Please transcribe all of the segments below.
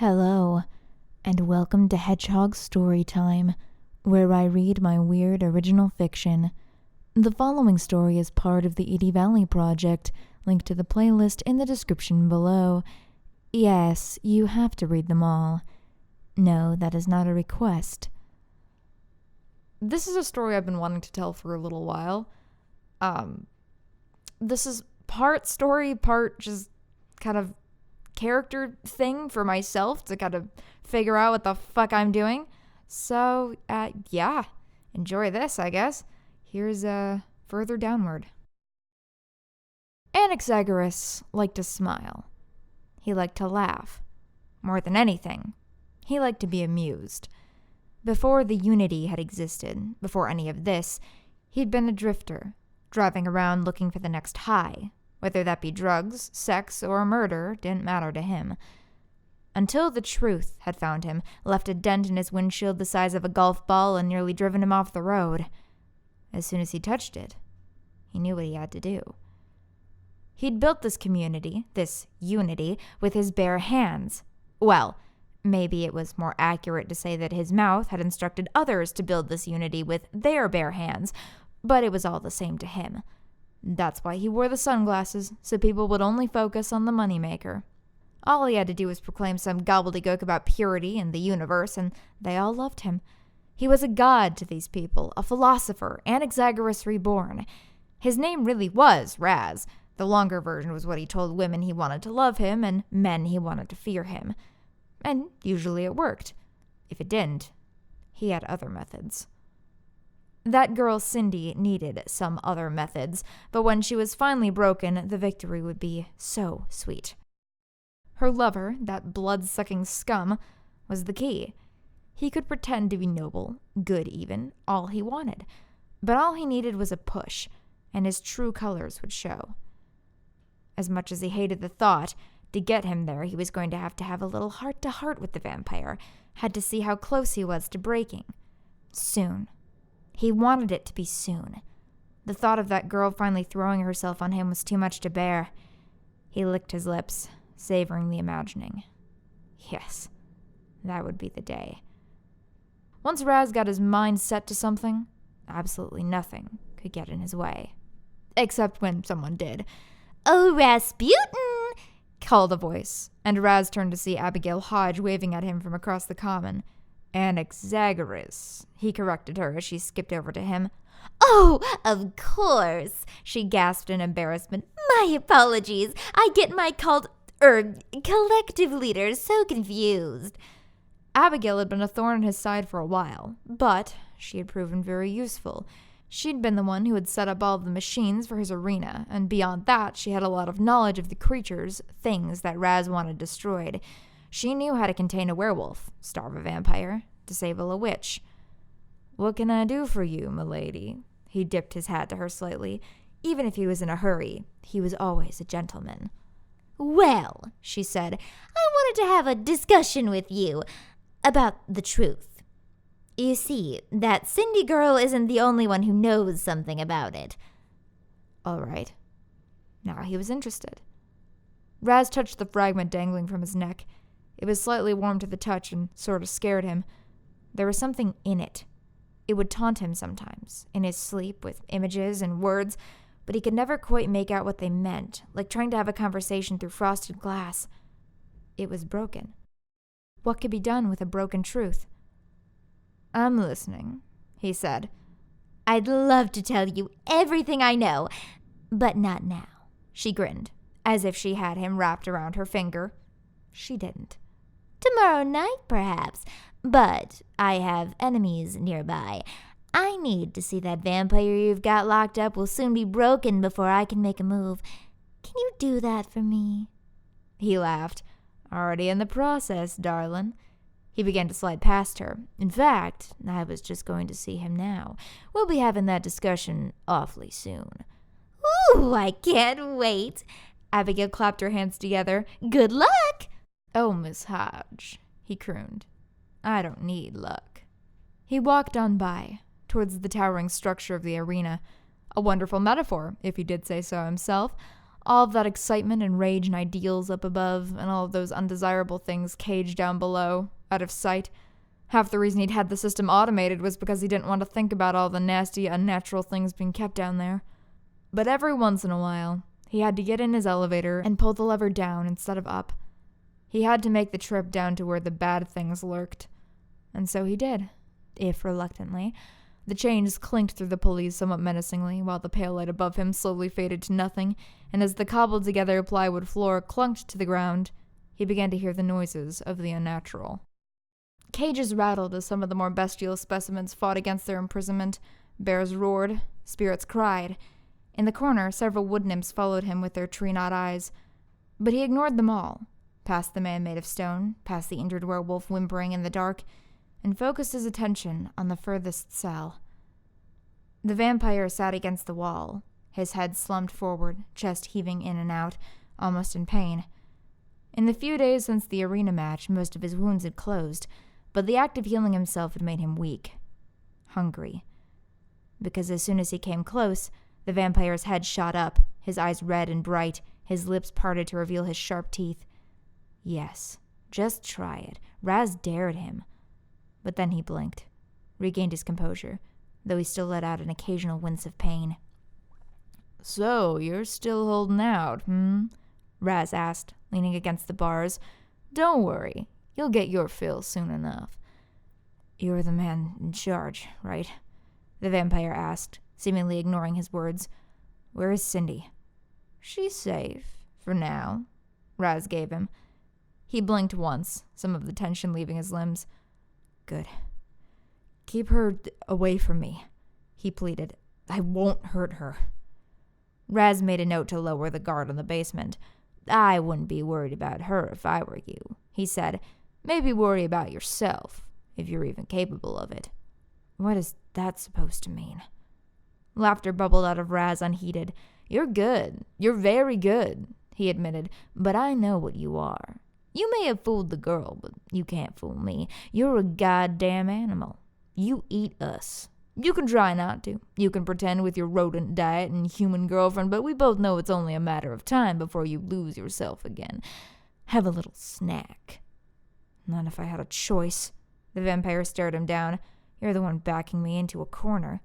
Hello, and welcome to Hedgehog Storytime, where I read my weird original fiction. The following story is part of the Edie Valley Project, linked to the playlist in the description below. Yes, you have to read them all. No, that is not a request. This is a story I've been wanting to tell for a little while. This is part story, part just kind of character thing for myself to kind of figure out what the fuck I'm doing. So, yeah, enjoy this, I guess. Here's, further downward. Anaxagoras liked to smile. He liked to laugh. More than anything, he liked to be amused. Before the Unity had existed, before any of this, he'd been a drifter, driving around looking for the next high. Whether that be drugs, sex, or murder didn't matter to him. Until the truth had found him, left a dent in his windshield the size of a golf ball, and nearly driven him off the road. As soon as he touched it, he knew what he had to do. He'd built this community, this unity, with his bare hands. Well, maybe it was more accurate to say that his mouth had instructed others to build this unity with their bare hands, but it was all the same to him. That's why he wore the sunglasses, so people would only focus on the moneymaker. All he had to do was proclaim some gobbledygook about purity and the universe, and they all loved him. He was a god to these people, a philosopher, Anaxagoras reborn. His name really was Raz. The longer version was what he told women he wanted to love him and men he wanted to fear him. And usually it worked. If it didn't, he had other methods. That girl Cindy needed some other methods, but when she was finally broken, the victory would be so sweet. Her lover, that blood-sucking scum, was the key. He could pretend to be noble, good even, all he wanted, but all he needed was a push, and his true colors would show. As much as he hated the thought, to get him there he was going to have a little heart-to-heart with the vampire, had to see how close he was to breaking. Soon. He wanted it to be soon. The thought of that girl finally throwing herself on him was too much to bear. He licked his lips, savoring the imagining. Yes, that would be the day. Once Raz got his mind set to something, absolutely nothing could get in his way. Except when someone did. "Oh, Rasputin!" called a voice, and Raz turned to see Abigail Hodge waving at him from across the common. Anaxagoras, he corrected her as she skipped over to him. "Oh, of course," she gasped in embarrassment. "My apologies. I get my collective leaders so confused." Abigail had been a thorn in his side for a while, but she had proven very useful. She'd been the one who had set up all of the machines for his arena, and beyond that, she had a lot of knowledge of the creatures, things that Raz wanted destroyed. She knew how to contain a werewolf, starve a vampire, disable a witch. "What can I do for you, milady?" He dipped his hat to her slightly. Even if he was in a hurry, he was always a gentleman. "Well," she said, "I wanted to have a discussion with you about the truth. You see, that Cindy girl isn't the only one who knows something about it." All right. Now he was interested. Raz touched the fragment dangling from his neck. It was slightly warm to the touch and sort of scared him. There was something in it. It would taunt him sometimes, in his sleep, with images and words, but he could never quite make out what they meant, like trying to have a conversation through frosted glass. It was broken. What could be done with a broken truth? "I'm listening," he said. "I'd love to tell you everything I know, but not now," she grinned, as if she had him wrapped around her finger. She didn't. "Tomorrow night, perhaps, but I have enemies nearby. I need to see that vampire you've got locked up will soon be broken before I can make a move. Can you do that for me?" He laughed. "Already in the process, darlin'." He began to slide past her. "In fact, I was just going to see him now. We'll be having that discussion awfully soon." "Ooh, I can't wait." Abigail clapped her hands together. "Good luck." "Oh, Miss Hodge," he crooned. "I don't need luck." He walked on by, towards the towering structure of the arena. A wonderful metaphor, if he did say so himself. All of that excitement and rage and ideals up above, and all of those undesirable things caged down below, out of sight. Half the reason he'd had the system automated was because he didn't want to think about all the nasty, unnatural things being kept down there. But every once in a while, he had to get in his elevator and pull the lever down instead of up. He had to make the trip down to where the bad things lurked. And so he did, if reluctantly. The chains clinked through the pulleys somewhat menacingly, while the pale light above him slowly faded to nothing, and as the cobbled-together plywood floor clunked to the ground, he began to hear the noises of the unnatural. Cages rattled as some of the more bestial specimens fought against their imprisonment. Bears roared, spirits cried. In the corner, several wood nymphs followed him with their tree-knot eyes. But he ignored them all, past the man made of stone, past the injured werewolf whimpering in the dark, and focused his attention on the furthest cell. The vampire sat against the wall, his head slumped forward, chest heaving in and out, almost in pain. In the few days since the arena match, most of his wounds had closed, but the act of healing himself had made him weak, hungry. Because as soon as he came close, the vampire's head shot up, his eyes red and bright, his lips parted to reveal his sharp teeth. Yes, just try it. Raz dared him. But then he blinked, regained his composure, though he still let out an occasional wince of pain. "So, you're still holding out, Raz asked, leaning against the bars. "Don't worry, you'll get your fill soon enough." "You're the man in charge, right?" the vampire asked, seemingly ignoring his words. "Where is Cindy?" "She's safe, for now," Raz gave him. He blinked once, some of the tension leaving his limbs. "Good. Keep her away from me," he pleaded. "I won't hurt her." Raz made a note to lower the guard on the basement. "I wouldn't be worried about her if I were you," he said. "Maybe worry about yourself, if you're even capable of it." "What is that supposed to mean?" Laughter bubbled out of Raz unheeded. "You're good. You're very good," he admitted. "But I know what you are. You may have fooled the girl, but you can't fool me. You're a goddamn animal. You eat us. You can try not to. You can pretend with your rodent diet and human girlfriend, but we both know it's only a matter of time before you lose yourself again. Have a little snack." "Not if I had a choice." The vampire stared him down. "You're the one backing me into a corner."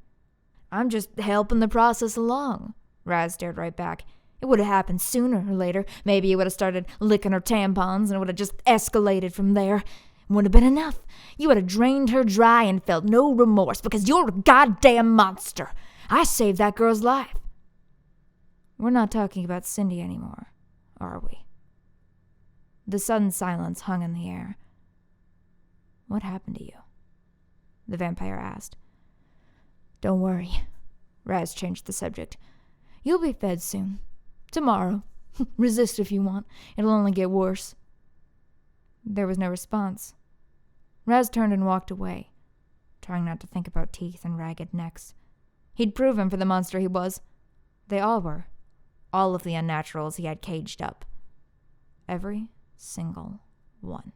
"I'm just helping the process along." Raz stared right back. "It would have happened sooner or later. Maybe you would have started licking her tampons and it would have just escalated from there. It wouldn't have been enough. You would have drained her dry and felt no remorse because you're a goddamn monster. I saved that girl's life." "We're not talking about Cindy anymore, are we?" The sudden silence hung in the air. "What happened to you?" the vampire asked. "Don't worry." Raz changed the subject. "You'll be fed soon. Tomorrow. Resist if you want. It'll only get worse." There was no response. Raz turned and walked away, trying not to think about teeth and ragged necks. He'd proven for the monster he was. They all were. All of the unnaturals he had caged up. Every single one.